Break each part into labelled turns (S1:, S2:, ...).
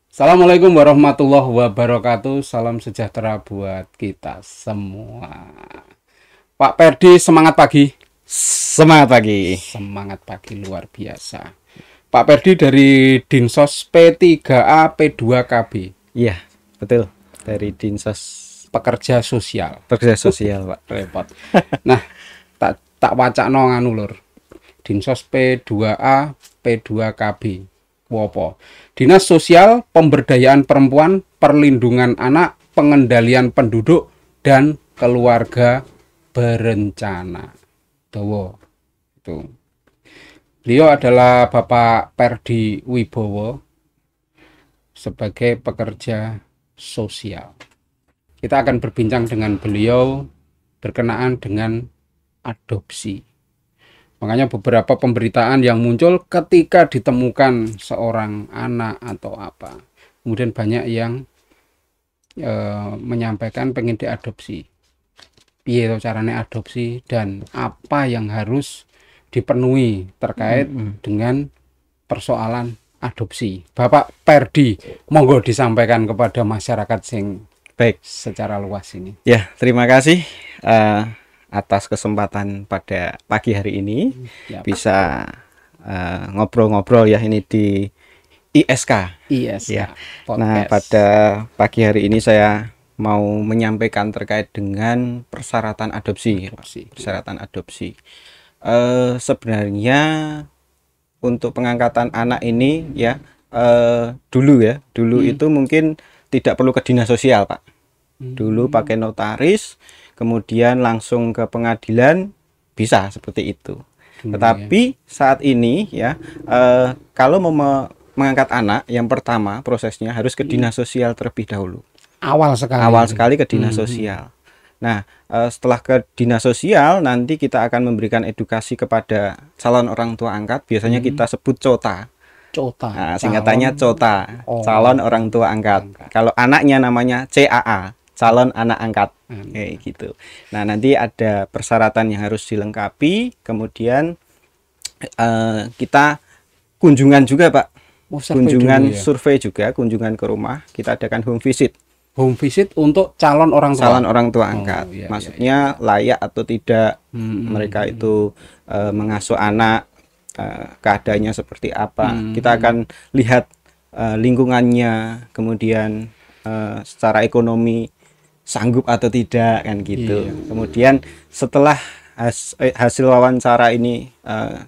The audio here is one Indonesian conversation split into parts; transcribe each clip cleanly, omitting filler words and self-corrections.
S1: Assalamualaikum warahmatullahi wabarakatuh. Salam sejahtera buat kita semua. Pak Perdi, semangat pagi.
S2: Semangat pagi.
S1: Semangat pagi luar biasa. Pak Perdi dari Dinsos P3A P2KB.
S2: Iya, betul. Dari Dinsos
S1: Pekerja Sosial.
S2: Pekerja Sosial, Pak.
S1: Repot. Nah, tak wacakno nganu lur. Dinsos P2A P2KB. Wopo. Dinas Sosial, Pemberdayaan Perempuan, Perlindungan Anak, Pengendalian Penduduk dan Keluarga Berencana. Dowo. Itu. Beliau adalah Bapak Perdi Wibowo sebagai pekerja sosial. Kita akan berbincang dengan beliau berkenaan dengan adopsi. Makanya beberapa pemberitaan yang muncul ketika ditemukan seorang anak atau apa. Kemudian banyak yang menyampaikan pengen diadopsi. Piye caranya adopsi dan apa yang harus dipenuhi terkait dengan persoalan adopsi. Bapak Perdi, monggo disampaikan kepada masyarakat sing
S2: baik
S1: secara luas ini.
S2: Ya, terima kasih atas kesempatan pada pagi hari ini
S1: Ya,
S2: bisa ngobrol-ngobrol ya ini di ISK.
S1: ISK.
S2: Ya. Nah, pada pagi hari ini saya mau menyampaikan terkait dengan persyaratan adopsi. Persyaratan adopsi. Sebenarnya untuk pengangkatan anak ini ya dulu itu mungkin tidak perlu ke dinas sosial, Pak. Dulu pakai notaris, kemudian langsung ke pengadilan, bisa seperti itu. Tetapi saat ini ya kalau mau mengangkat anak, yang pertama prosesnya harus ke dinas sosial terlebih dahulu.
S1: Awal
S2: sekali ke dinas sosial. Nah, setelah ke dinas sosial, nanti kita akan memberikan edukasi kepada calon orang tua angkat. Biasanya kita sebut COTA. Nah, singkatannya COTA, calon orang tua angkat. Kalau anaknya namanya CAA, calon anak angkat. Kayak gitu. Nah, nanti ada persyaratan yang harus dilengkapi. Kemudian kita kunjungan juga, Pak. Kunjungan survei juga, kunjungan ke rumah. Kita adakan home visit.
S1: Home visit untuk calon orang tua.
S2: Calon orang tua angkat. Maksudnya layak atau tidak mereka itu mengasuh anak, keadaannya seperti apa. Kita akan lihat lingkungannya, kemudian secara ekonomi sanggup atau tidak, kan gitu. Kemudian setelah hasil wawancara ini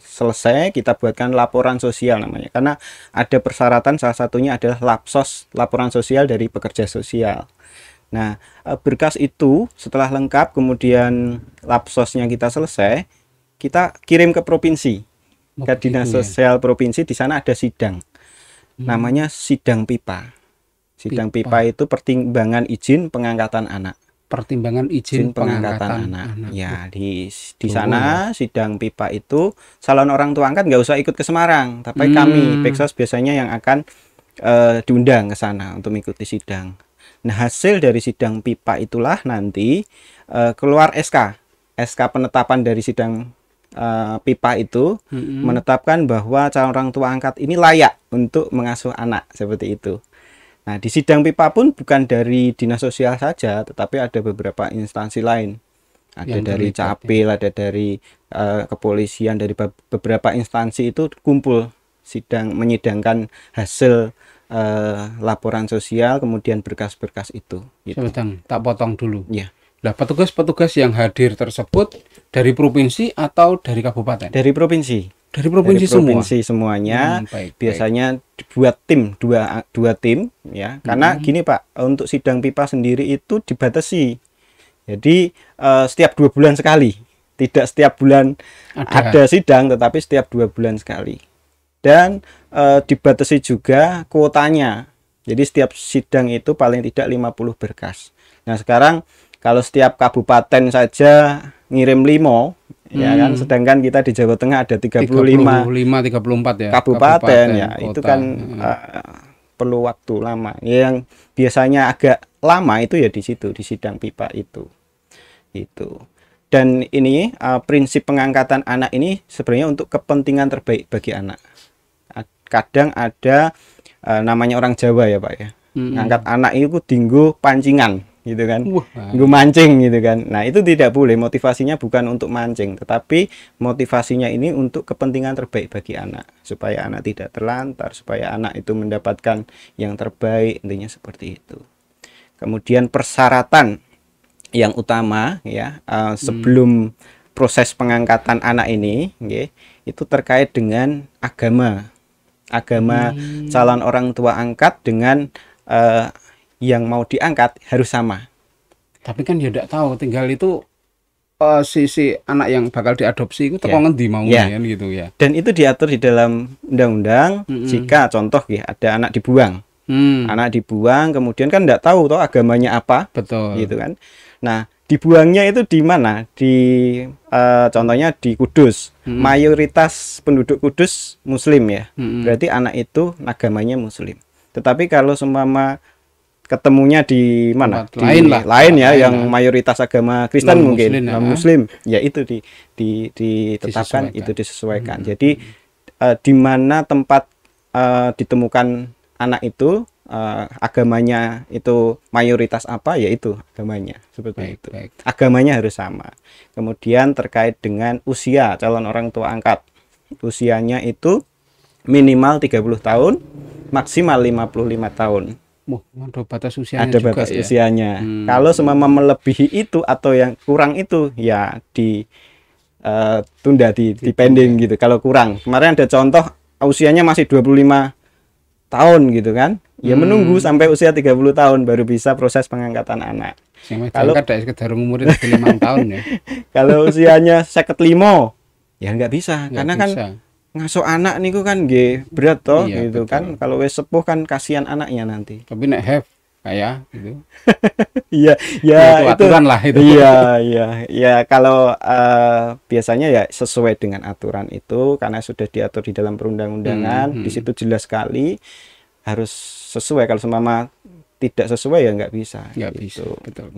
S2: selesai, kita buatkan laporan sosial namanya, karena ada persyaratan, salah satunya adalah lapsos, laporan sosial dari pekerja sosial. Nah, berkas itu setelah lengkap, kemudian lapsosnya kita selesai, kita kirim ke provinsi, ke dinas sosial provinsi. Di sana ada sidang, namanya sidang PIPA. Sidang PIPA itu pertimbangan izin pengangkatan anak.
S1: Pertimbangan izin pengangkatan anak.
S2: Ya, di sana sidang PIPA itu calon orang tua angkat nggak usah ikut ke Semarang, tapi kami Peksos biasanya yang akan diundang ke sana untuk mengikuti sidang. Nah, hasil dari sidang PIPA itulah nanti keluar SK penetapan dari sidang PIPA itu menetapkan bahwa calon orang tua angkat ini layak untuk mengasuh anak, seperti itu. Nah, di sidang PIPA pun bukan dari dinas sosial saja, tetapi ada beberapa instansi lain. Ada yang dari Capil, ada dari kepolisian, dari beberapa instansi itu kumpul sidang, menyidangkan hasil laporan sosial, kemudian berkas-berkas itu.
S1: Gitu. Sebentar, tak potong dulu.
S2: Ya.
S1: Nah, petugas-petugas yang hadir tersebut dari provinsi atau dari kabupaten?
S2: Dari provinsi.
S1: Dari provinsi
S2: semuanya. Biasanya dibuat tim, dua tim ya. Karena gini, Pak, untuk sidang PIPA sendiri itu dibatasi. Jadi setiap 2 bulan sekali. Tidak setiap bulan ada sidang, tetapi setiap 2 bulan sekali. Dan dibatasi juga kuotanya. Jadi setiap sidang itu paling tidak 50 berkas. Nah, sekarang kalau setiap kabupaten saja ngirim 5, ya kan, sedangkan kita di Jawa Tengah ada 34
S1: ya
S2: kabupaten ya, kota. Itu kan perlu waktu lama. Yang biasanya agak lama itu ya di situ, di sidang PIPA itu. Dan ini prinsip pengangkatan anak ini sebenarnya untuk kepentingan terbaik bagi anak. Kadang ada namanya orang Jawa ya Pak ya. Ngangkat anak itu dinggo pancingan gitu kan. Nggo mancing gitu kan. Nah, itu tidak boleh. Motivasinya bukan untuk mancing, tetapi motivasinya ini untuk kepentingan terbaik bagi anak, supaya anak tidak terlantar, supaya anak itu mendapatkan yang terbaik, intinya seperti itu. Kemudian persyaratan yang utama ya sebelum proses pengangkatan anak ini itu terkait dengan agama calon orang tua angkat dengan yang mau diangkat harus sama.
S1: Tapi kan ya tidak tahu, tinggal itu si anak yang bakal diadopsi itu teko ngendi maunya kan gitu ya.
S2: Dan itu diatur di dalam undang-undang jika contoh ya ada anak dibuang. Anak dibuang kemudian kan tidak tahu toh agamanya apa.
S1: Betul.
S2: Gitu kan. Nah, dibuangnya itu di mana? Contohnya di Kudus. Mayoritas penduduk Kudus Muslim ya. Berarti anak itu agamanya Muslim. Tetapi kalau seumpama ketemunya di mana? Lain ya, yang mayoritas agama Kristen mungkin, non-Muslim, ya itu ditetapkan, itu disesuaikan. Jadi di mana tempat ditemukan anak itu, agamanya itu mayoritas apa, ya itu agamanya, seperti itu. Agamanya harus sama. Kemudian terkait dengan usia calon orang tua angkat, usianya itu minimal 30 tahun, maksimal 55 tahun.
S1: Ada batas usianya
S2: ada batas usianya. Kalau semama melebihi itu atau yang kurang itu ya tunda di pending gitu. Kalau kurang, kemarin ada contoh usianya masih 25 tahun gitu kan, ya menunggu sampai usia 30 tahun baru bisa proses pengangkatan anak.
S1: Kalau ada sekedar umurnya 5 tahun ya.
S2: Kalau usianya 55 ya nggak bisa, karena kan ngasuh anak niku kan nggih berat toh gitu betul. Kan kalau wis sepuh kan kasihan anaknya nanti.
S1: Tapi nek have kayak gitu.
S2: Iya
S1: ya itu aturan lah itu.
S2: Iya kalau biasanya ya sesuai dengan aturan itu, karena sudah diatur di dalam perundang-undangan, di situ jelas sekali harus sesuai. Kalau seumpama tidak sesuai ya nggak bisa.
S1: Nggak bisa. Betul.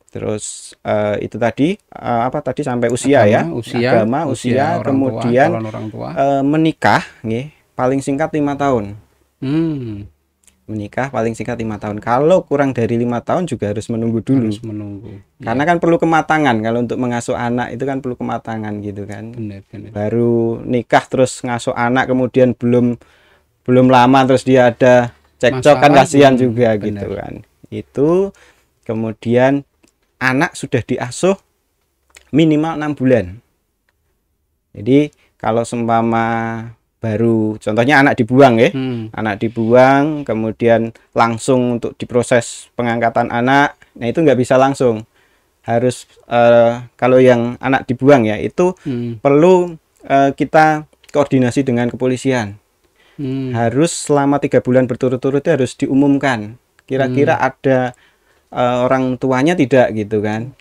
S2: Terus itu tadi apa tadi sampai usia agama, usia kemudian
S1: orang tua.
S2: Menikah nggih paling singkat 5 tahun. Menikah paling singkat 5 tahun. Kalau kurang dari 5 tahun juga harus menunggu dulu. Karena kan perlu kematangan. Kalau untuk mengasuh anak itu kan perlu kematangan gitu kan.
S1: Benar.
S2: Baru nikah terus ngasuh anak kemudian belum lama terus dia ada cekcok kan kasihan juga gitu kan. Itu kemudian anak sudah diasuh minimal 6 bulan. Jadi kalau seumpama baru contohnya anak dibuang ya, anak dibuang kemudian langsung untuk diproses pengangkatan anak, nah itu nggak bisa langsung. Harus kalau yang anak dibuang ya itu perlu kita koordinasi dengan kepolisian. Harus selama 3 bulan berturut-turut harus diumumkan. Kira-kira ada orang tuanya tidak gitu kan.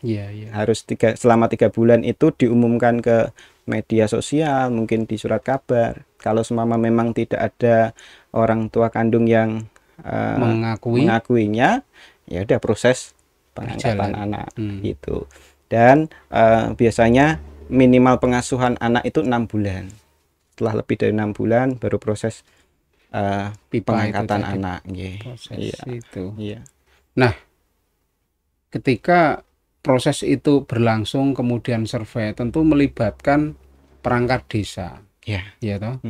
S2: Harus selama 3 bulan itu diumumkan ke media sosial, mungkin di surat kabar. Kalau semama memang tidak ada orang tua kandung yang mengakuinya, ya udah proses pengangkatan anak gitu. Dan biasanya minimal pengasuhan anak itu 6 bulan. Setelah lebih dari 6 bulan baru proses pengangkatan anak.
S1: Nah, ketika proses itu berlangsung kemudian survei tentu melibatkan perangkat desa. Ya toh?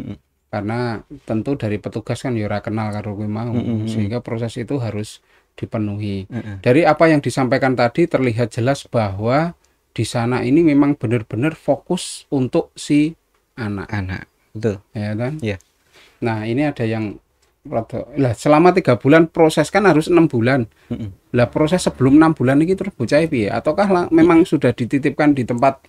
S1: Karena tentu dari petugas kan ya ora kenal karo kuwi mau, sehingga proses itu harus dipenuhi. Dari apa yang disampaikan tadi terlihat jelas bahwa di sana ini memang benar-benar fokus untuk si anak.
S2: Betul.
S1: Ya kan?
S2: Iya.
S1: Nah, ini ada yang selama 3 bulan proses kan harus 6 bulan. Lah proses sebelum 6 bulan ini terus bocah piye? Ataukah memang sudah dititipkan di tempat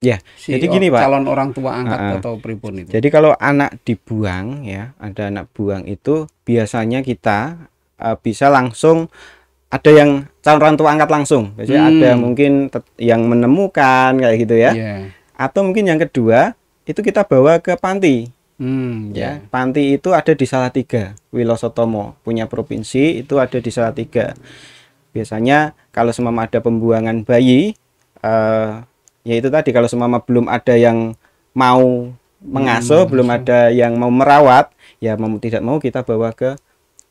S2: jadi gini Pak,
S1: calon orang tua angkat atau pripun itu?
S2: Jadi kalau anak dibuang ya, ada anak buang itu biasanya kita bisa langsung ada yang calon orang tua angkat langsung. Biasanya ada mungkin yang menemukan kayak gitu ya. Atau mungkin yang kedua itu kita bawa ke panti. Panti itu ada di Salatiga, Wilosotomo punya provinsi itu ada di Salatiga. Biasanya kalau semama ada pembuangan bayi, ya itu tadi kalau semama belum ada yang mau mengasuh, belum ada yang mau merawat, ya mau tidak mau kita bawa ke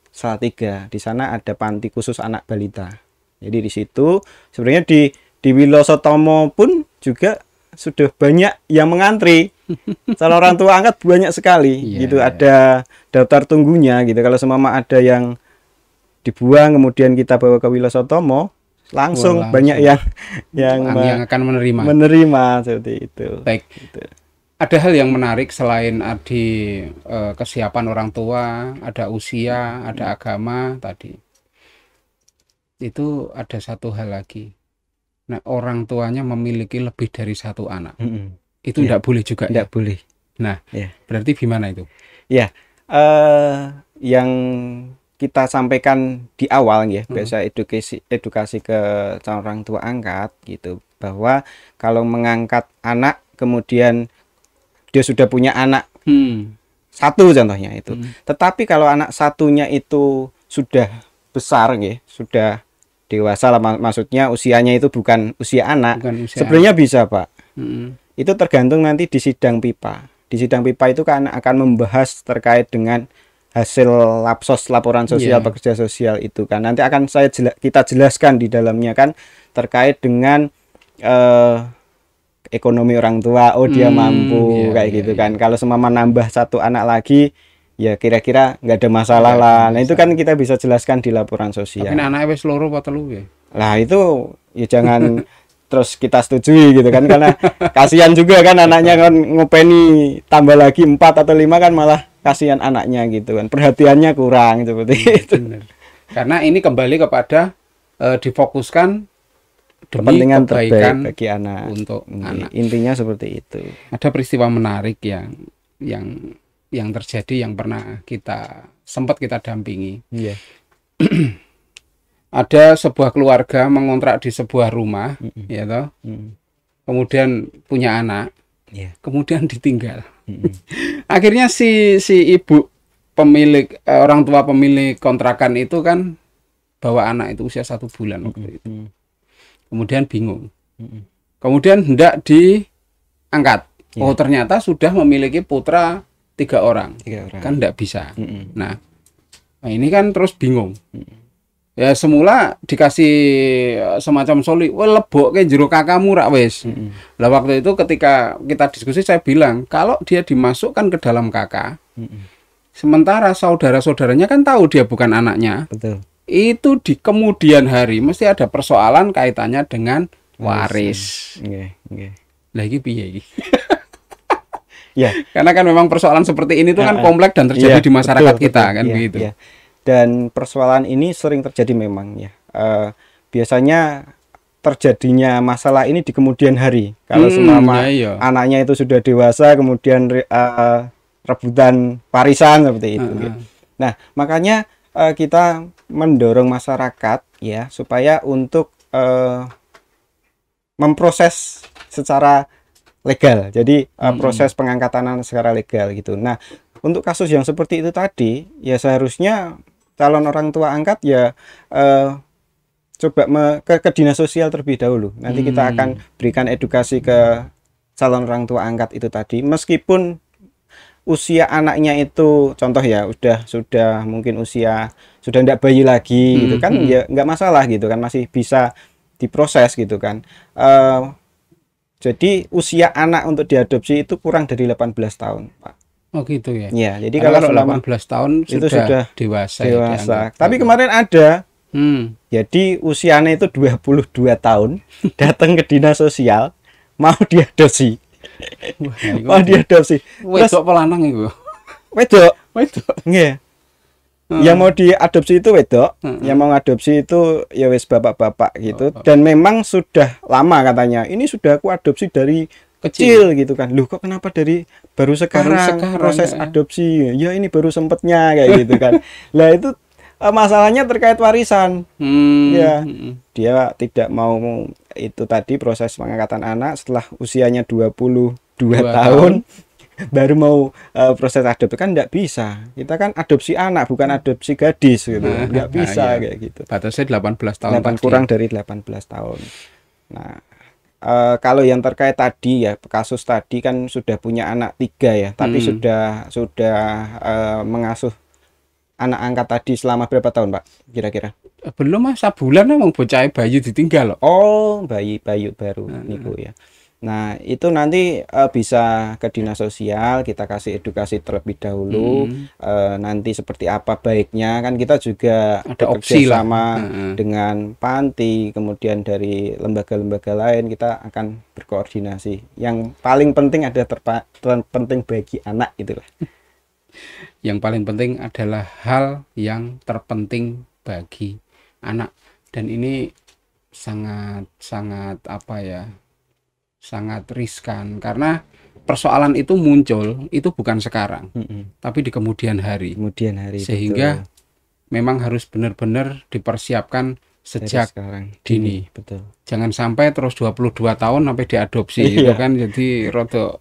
S2: Salatiga. Di sana ada panti khusus anak balita. Jadi di situ sebenarnya di Wilosotomo pun juga sudah banyak yang mengantri. Calon orang tua angkat banyak sekali gitu. Ada daftar tunggunya gitu. Kalau semama ada yang dibuang kemudian kita bawa ke Wilosotomo, langsung banyak yang
S1: akan
S2: menerima seperti itu.
S1: Baik. Gitu. Ada hal yang menarik selain kesiapan orang tua, ada usia, ada agama tadi. Itu ada satu hal lagi. Nah, orang tuanya memiliki lebih dari satu anak. Itu tidak boleh juga.
S2: Tidak boleh.
S1: Nah, berarti gimana itu?
S2: Ya, yang kita sampaikan di awal ya, biasa edukasi ke calon orang tua angkat gitu, bahwa kalau mengangkat anak kemudian dia sudah punya anak satu contohnya itu, tetapi kalau anak satunya itu sudah besar ya, sudah dewasa lah, maksudnya usianya itu bukan usia anak, sebenarnya bisa Pak. Itu tergantung nanti di sidang pipa. Di sidang pipa itu kan akan membahas terkait dengan hasil laporan sosial pekerja sosial itu kan. Nanti akan kita jelaskan di dalamnya kan terkait dengan ekonomi orang tua. Oh dia mampu kayak gitu kan. Kalau semama nambah satu anak lagi ya kira-kira nggak ada masalah lah. Nah itu kan kita bisa jelaskan di laporan sosial.
S1: Tapi anaknya wis loro apa telu ya?
S2: Lah itu ya jangan terus kita setujui gitu kan, karena kasihan juga kan anaknya kan ngopeni tambah lagi 4 atau 5 kan malah kasihan anaknya gitu kan, perhatiannya kurang seperti itu.
S1: Benar. Karena ini kembali kepada difokuskan demi
S2: kepentingan
S1: kebaikan
S2: terbaik bagi anak.
S1: Untuk anak.
S2: Intinya seperti itu.
S1: Ada peristiwa menarik yang terjadi yang pernah sempat kita dampingi. Ada sebuah keluarga mengontrak di sebuah rumah, ya toh. Kemudian punya anak, kemudian ditinggal. Akhirnya si ibu pemilik orang tua pemilik kontrakan itu kan bawa anak itu usia 1 bulan waktu itu. Kemudian bingung. Kemudian hendak diangkat. Oh ternyata sudah memiliki putra 3 orang. Kan enggak bisa. Nah ini kan terus bingung. Ya semula dikasih semacam soli, wah lebok ke jero kakakmu rak wis. Lah waktu itu ketika kita diskusi saya bilang kalau dia dimasukkan ke dalam kakak, sementara saudara-saudaranya kan tahu dia bukan anaknya.
S2: Betul.
S1: Itu di kemudian hari mesti ada persoalan kaitannya dengan waris. Lagi piye iki? Ya, karena kan memang persoalan seperti ini tuh kan kompleks dan terjadi di masyarakat kita kan begitu.
S2: Dan persoalan ini sering terjadi memang ya. Biasanya terjadinya masalah ini di kemudian hari. Kalau semama anaknya itu sudah dewasa, kemudian rebutan warisan seperti itu. Gitu. Nah, makanya kita mendorong masyarakat ya supaya untuk memproses secara legal. Jadi proses pengangkatan anak secara legal gitu. Nah, untuk kasus yang seperti itu tadi, ya seharusnya calon orang tua angkat ya coba ke dinas sosial terlebih dahulu. Nanti kita akan berikan edukasi ke calon orang tua angkat itu tadi. Meskipun usia anaknya itu contoh ya sudah mungkin usia sudah tidak bayi lagi gitu kan, ya nggak masalah gitu kan, masih bisa diproses gitu kan. Jadi usia anak untuk diadopsi itu kurang dari 18 tahun, Pak.
S1: Oh gitu ya.
S2: Ya, jadi
S1: kalau 18 tahun itu sudah dewasa.
S2: Tapi kemarin ada. Jadi usianya itu 22 tahun datang ke dinas sosial mau diadopsi. Mau diadopsi.
S1: Wedok apa lanang iku?
S2: Wedok. Nggih. Yang mau diadopsi itu wedok, yang mau ngadopsi itu ya wis bapak-bapak gitu. Dan memang sudah lama katanya. Ini sudah aku adopsi dari kecil gitu kan. Loh kok kenapa dari baru sekarang proses adopsi? Ya ini baru sempetnya kayak gitu kan. Lah itu masalahnya terkait warisan. Ya. Dia tidak mau itu tadi proses pengangkatan anak setelah usianya 22 tahun baru mau proses adopsi kan enggak bisa. Kita kan adopsi anak bukan adopsi gadis gitu. Enggak bisa kayak gitu.
S1: Batasnya 18 tahun.
S2: Kurang dari 18 tahun. Nah, kalau yang terkait tadi ya, kasus tadi kan sudah punya anak 3 ya, tapi sudah mengasuh anak angkat tadi selama berapa tahun, Pak? Kira-kira?
S1: Belum Mas, sabulan emang bocah bayi ditinggal loh.
S2: Oh, bayi baru niku ya. Nah, itu nanti bisa ke dinas sosial, kita kasih edukasi terlebih dahulu. Nanti seperti apa baiknya, kan kita juga
S1: ada
S2: bekerja
S1: opsi
S2: sama dengan panti, kemudian dari lembaga-lembaga lain kita akan berkoordinasi. Yang paling penting adalah terpenting bagi anak itulah.
S1: Yang paling penting adalah hal yang terpenting bagi anak, dan ini sangat apa ya, sangat riskan karena persoalan itu muncul itu bukan sekarang, tapi di kemudian hari. Sehingga betul, memang harus benar-benar dipersiapkan sejak sekarang dini. Betul. Jangan sampai terus 22 tahun sampai diadopsi itu kan jadi rodok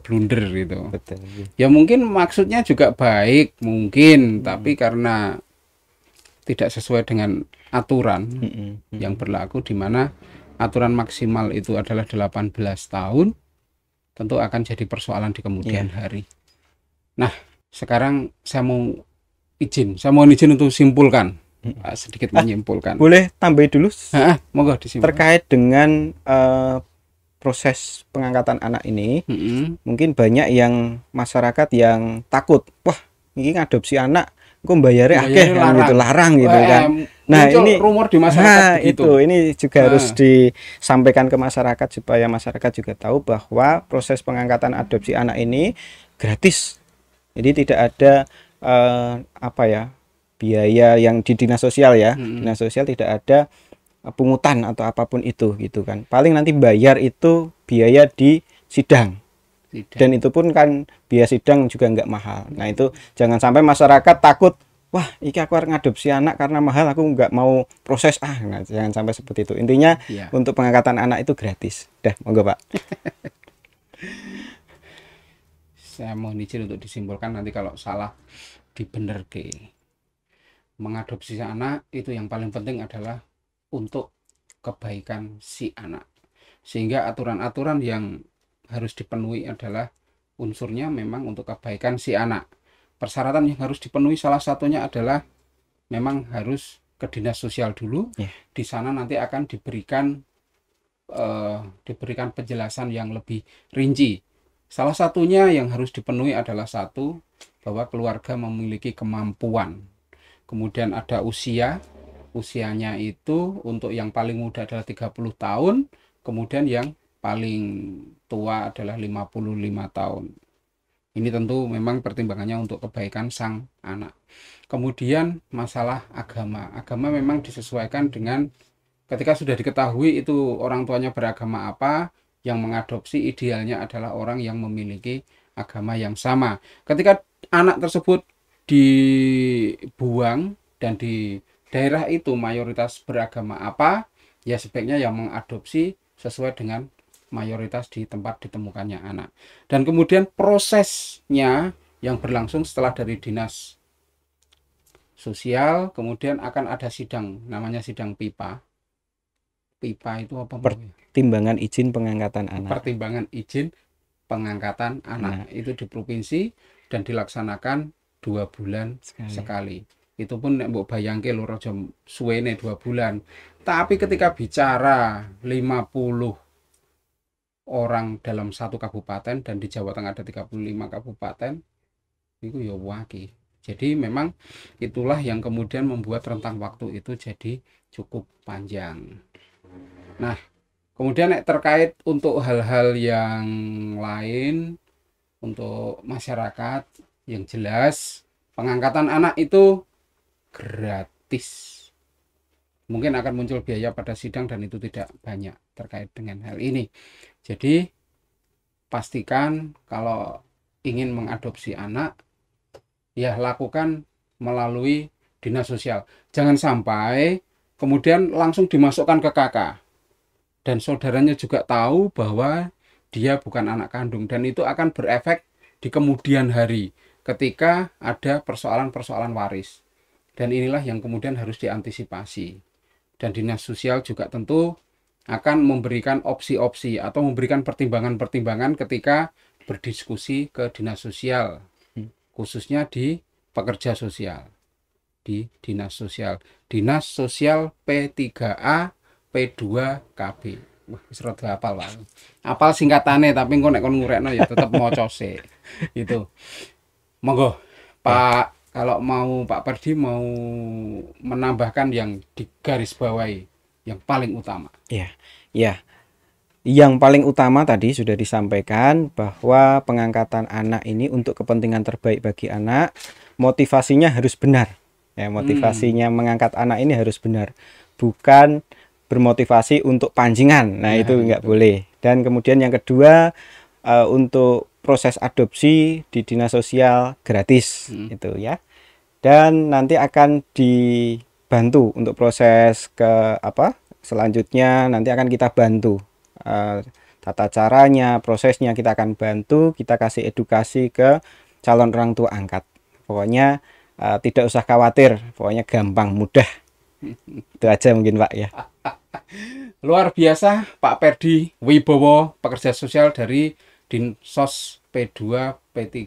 S1: blunder gitu. Betul. Ya mungkin maksudnya juga baik mungkin, tapi karena tidak sesuai dengan aturan yang berlaku, di mana aturan maksimal itu adalah 18 tahun, tentu akan jadi persoalan di kemudian hari. Nah, sekarang saya mohon izin untuk simpulkan, sedikit menyimpulkan.
S2: Boleh tambah dulu?
S1: Monggo disimpulkan. Terkait
S2: dengan proses pengangkatan anak ini, mungkin banyak yang masyarakat yang takut, wah, ini ngadopsi anak, kok bayarnya akeh gitu, larang gitu kan. Nah, ini
S1: rumor di masyarakat begitu.
S2: Ini juga harus disampaikan ke masyarakat supaya masyarakat juga tahu bahwa proses pengangkatan adopsi anak ini gratis. Jadi tidak ada biaya yang di dinas sosial ya. Dinas sosial tidak ada pungutan atau apapun itu gitu kan. Paling nanti bayar itu biaya di sidang. Dan itu pun kan biaya sidang juga nggak mahal. Nah, itu jangan sampai masyarakat takut, wah, iki aku harus ngadopsi anak karena mahal, aku nggak mau proses. Nah, jangan sampai seperti itu. Intinya untuk pengangkatan anak itu gratis. Dah, monggo Pak.
S1: Saya mohon izin untuk disimpulkan, nanti kalau salah dibener ke. Mengadopsi anak itu yang paling penting adalah untuk kebaikan si anak. Sehingga aturan-aturan yang harus dipenuhi adalah unsurnya memang untuk kebaikan si anak. Persyaratan yang harus dipenuhi salah satunya adalah memang harus ke dinas sosial dulu. Di sana nanti akan diberikan penjelasan yang lebih rinci. Salah satunya yang harus dipenuhi adalah satu, bahwa keluarga memiliki kemampuan. Kemudian ada usianya itu untuk yang paling muda adalah 30 tahun, kemudian yang paling tua adalah 55 tahun. Ini tentu memang pertimbangannya untuk kebaikan sang anak. Kemudian masalah agama. Agama memang disesuaikan dengan ketika sudah diketahui itu orang tuanya beragama apa, yang mengadopsi idealnya adalah orang yang memiliki agama yang sama. Ketika anak tersebut dibuang dan di daerah itu mayoritas beragama apa, ya sebaiknya yang mengadopsi sesuai dengan mayoritas di tempat ditemukannya anak. Dan kemudian prosesnya yang berlangsung setelah dari dinas sosial, kemudian akan ada sidang, namanya sidang PIPA. PIPA itu apa?
S2: Pertimbangan izin pengangkatan anak.
S1: Pertimbangan izin pengangkatan anak itu di provinsi dan dilaksanakan 2 bulan sekali. Itu pun mbok bayangke lho raja suwene 2 bulan. Tapi ketika bicara 50 orang dalam satu kabupaten, dan di Jawa Tengah ada 35 kabupaten, itu ya waki. Jadi memang itulah yang kemudian membuat rentang waktu itu jadi cukup panjang. Nah, kemudian terkait untuk hal-hal yang lain untuk masyarakat, yang jelas pengangkatan anak itu gratis. Mungkin akan muncul biaya pada sidang dan itu tidak banyak terkait dengan hal ini. Jadi pastikan kalau ingin mengadopsi anak, ya lakukan melalui dinas sosial. Jangan sampai kemudian langsung dimasukkan ke kakak dan saudaranya juga tahu bahwa dia bukan anak kandung, dan itu akan berefek di kemudian hari ketika ada persoalan-persoalan waris. Dan inilah yang kemudian harus diantisipasi. Dan dinas sosial juga tentu akan memberikan opsi-opsi atau memberikan pertimbangan-pertimbangan ketika berdiskusi ke dinas sosial, khususnya di pekerja sosial, di dinas sosial P3A P2KB. Wah, wis rada hafal, Pak. Apal singkatannya, tapi engko nek kon ngurekno ya tetep maca sik. Itu. Monggo, Pak, kalau mau Pak Perdi mau menambahkan yang digarisbawahi yang paling utama.
S2: Ya. Ya. Yang paling utama tadi sudah disampaikan bahwa pengangkatan anak ini untuk kepentingan terbaik bagi anak, motivasinya harus benar. Ya, motivasinya mengangkat anak ini harus benar. Bukan bermotivasi untuk pancingan. Nah, itu nggak boleh. Dan kemudian yang kedua, untuk proses adopsi di dinas sosial gratis itu ya. Dan nanti akan dibantu untuk proses selanjutnya nanti akan kita bantu. Tata caranya, prosesnya kita akan bantu, kita kasih edukasi ke calon orang tua angkat. Pokoknya tidak usah khawatir, pokoknya gampang, mudah. Itu aja mungkin, Pak, ya.
S1: Luar biasa, Pak Perdi Wibowo, pekerja sosial dari Dinsos P2 P3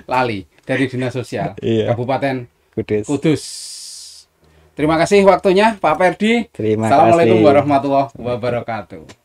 S1: Lali, dari Dinas Sosial Kabupaten Kudus. Terima kasih waktunya Pak Perdi.
S2: Terima
S1: Assalamualaikum
S2: kasih.
S1: warahmatullahi wabarakatuh.